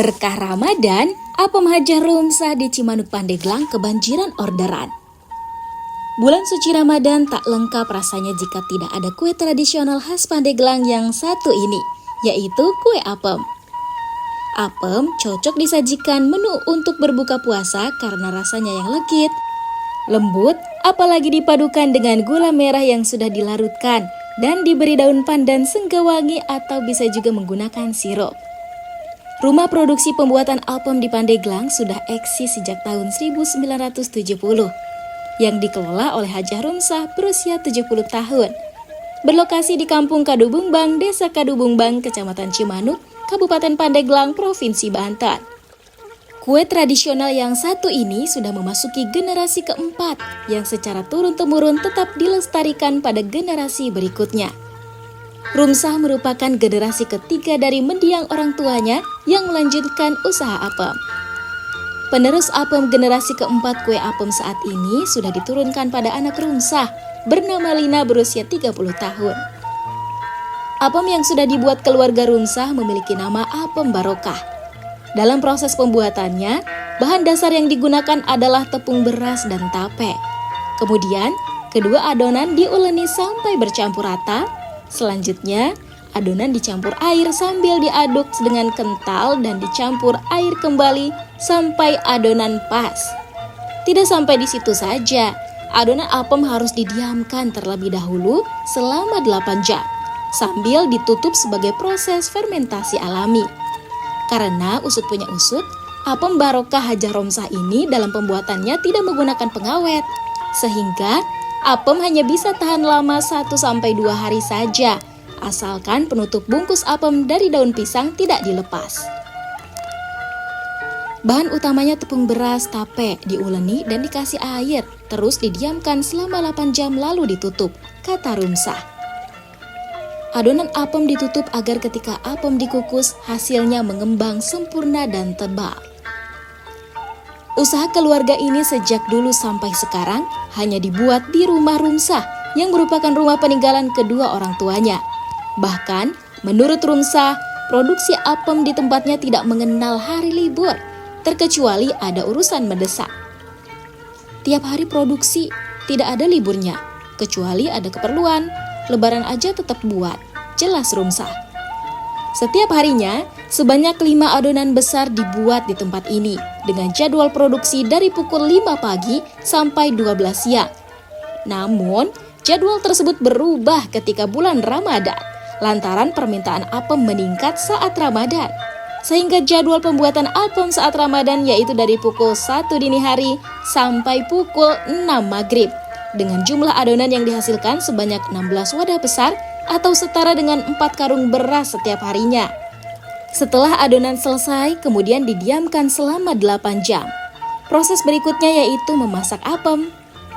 Berkah Ramadan, apem Hajah Rumsah di Cimanuk Pandeglang kebanjiran orderan. Bulan suci Ramadan tak lengkap rasanya jika tidak ada kue tradisional khas Pandeglang yang satu ini, yaitu kue apem. Apem cocok disajikan menu untuk berbuka puasa karena rasanya yang legit, lembut, apalagi dipadukan dengan gula merah yang sudah dilarutkan dan diberi daun pandan senggawangi atau bisa juga menggunakan sirup. Rumah produksi pembuatan apem di Pandeglang sudah eksis sejak tahun 1970 yang dikelola oleh Hajah Rumsah berusia 70 tahun. Berlokasi di Kampung Kadubungbang, Desa Kadubungbang, Kecamatan Cimanuk, Kabupaten Pandeglang, Provinsi Banten. Kue tradisional yang satu ini sudah memasuki generasi keempat yang secara turun-temurun tetap dilestarikan pada generasi berikutnya. Rumsah merupakan generasi ketiga dari mendiang orang tuanya yang melanjutkan usaha apem. Penerus apem generasi keempat kue apem saat ini sudah diturunkan pada anak Rumsah bernama Lina berusia 30 tahun. Apem yang sudah dibuat keluarga Rumsah memiliki nama apem barokah. Dalam proses pembuatannya, bahan dasar yang digunakan adalah tepung beras dan tape. Kemudian, kedua adonan diuleni sampai bercampur rata. Selanjutnya, adonan dicampur air sambil diaduk dengan kental dan dicampur air kembali sampai adonan pas. Tidak sampai di situ saja, adonan apem harus didiamkan terlebih dahulu selama 8 jam sambil ditutup sebagai proses fermentasi alami. Karena usut punya usut, apem barokah Hajah Rumsah ini dalam pembuatannya tidak menggunakan pengawet, sehingga apem hanya bisa tahan lama 1-2 hari saja, asalkan penutup bungkus apem dari daun pisang tidak dilepas. Bahan utamanya tepung beras, tape, diuleni dan dikasih air, terus didiamkan selama 8 jam lalu ditutup, kata Rumsah. Adonan apem ditutup agar ketika apem dikukus, hasilnya mengembang sempurna dan tebal. Usaha keluarga ini sejak dulu sampai sekarang hanya dibuat di rumah Rumsah yang merupakan rumah peninggalan kedua orang tuanya. Bahkan, menurut Rumsah, produksi apem di tempatnya tidak mengenal hari libur, terkecuali ada urusan mendesak. Tiap hari produksi, tidak ada liburnya, kecuali ada keperluan, lebaran aja tetap buat, jelas Rumsah. Setiap harinya, sebanyak 5 adonan besar dibuat di tempat ini dengan jadwal produksi dari pukul 5 pagi sampai 12 siang. Namun, jadwal tersebut berubah ketika bulan Ramadan lantaran permintaan apem meningkat saat Ramadan. Sehingga jadwal pembuatan apem saat Ramadan yaitu dari pukul 1 dini hari sampai pukul 6 maghrib dengan jumlah adonan yang dihasilkan sebanyak 16 wadah besar atau setara dengan 4 karung beras setiap harinya. Setelah adonan selesai, kemudian didiamkan selama 8 jam. Proses berikutnya yaitu memasak apem.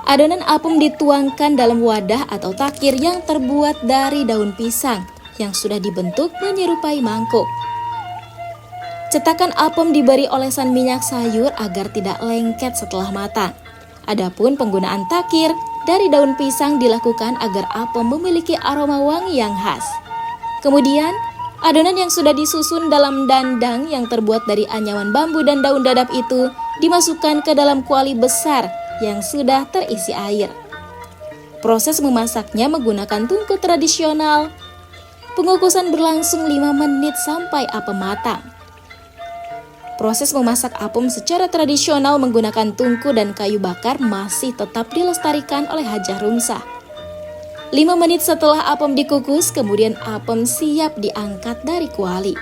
Adonan apem dituangkan dalam wadah atau takir yang terbuat dari daun pisang yang sudah dibentuk menyerupai mangkuk. Cetakan apem diberi olesan minyak sayur agar tidak lengket setelah matang. Adapun penggunaan takir dari daun pisang dilakukan agar apem memiliki aroma wangi yang khas. Kemudian, adonan yang sudah disusun dalam dandang yang terbuat dari anyaman bambu dan daun dadap itu dimasukkan ke dalam kuali besar yang sudah terisi air. Proses memasaknya menggunakan tungku tradisional. Pengukusan berlangsung 5 menit sampai apem matang. Proses memasak apem secara tradisional menggunakan tungku dan kayu bakar masih tetap dilestarikan oleh Hajah Rumsah. 5 menit setelah apem dikukus, kemudian apem siap diangkat dari kuali.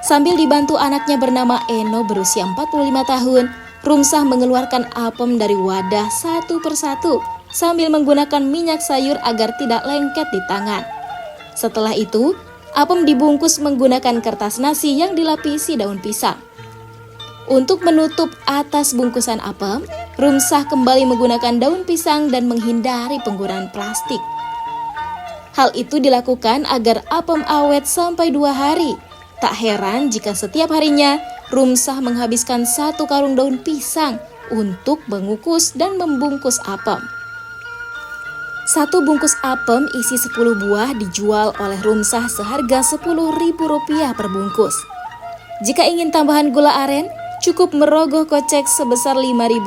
Sambil dibantu anaknya bernama Eno berusia 45 tahun, Rumsah mengeluarkan apem dari wadah satu persatu sambil menggunakan minyak sayur agar tidak lengket di tangan. Setelah itu, apem dibungkus menggunakan kertas nasi yang dilapisi daun pisang. Untuk menutup atas bungkusan apem, Rumsah kembali menggunakan daun pisang dan menghindari penggunaan plastik. Hal itu dilakukan agar apem awet sampai 2 hari. Tak heran jika setiap harinya Rumsah menghabiskan 1 karung daun pisang untuk mengukus dan membungkus apem. 1 bungkus apem isi 10 buah dijual oleh Rumsah seharga Rp10.000 per bungkus. Jika ingin tambahan gula aren, cukup merogoh kocek sebesar Rp5.000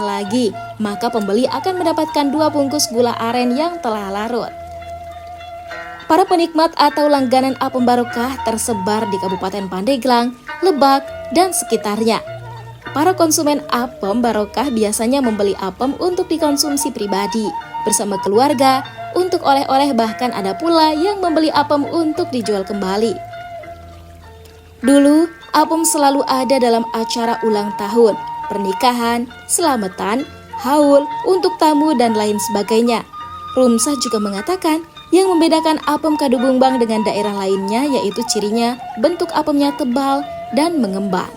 lagi, maka pembeli akan mendapatkan 2 bungkus gula aren yang telah larut. Para penikmat atau langganan apem barokah tersebar di Kabupaten Pandeglang, Lebak, dan sekitarnya. Para konsumen apem barokah biasanya membeli apem untuk dikonsumsi pribadi, bersama keluarga, untuk oleh-oleh, bahkan ada pula yang membeli apem untuk dijual kembali. Dulu, apem selalu ada dalam acara ulang tahun, pernikahan, selamatan, haul, untuk tamu, dan lain sebagainya. Rumsah juga mengatakan, yang membedakan apem Kadubumbang dengan daerah lainnya yaitu cirinya bentuk apemnya tebal dan mengembang.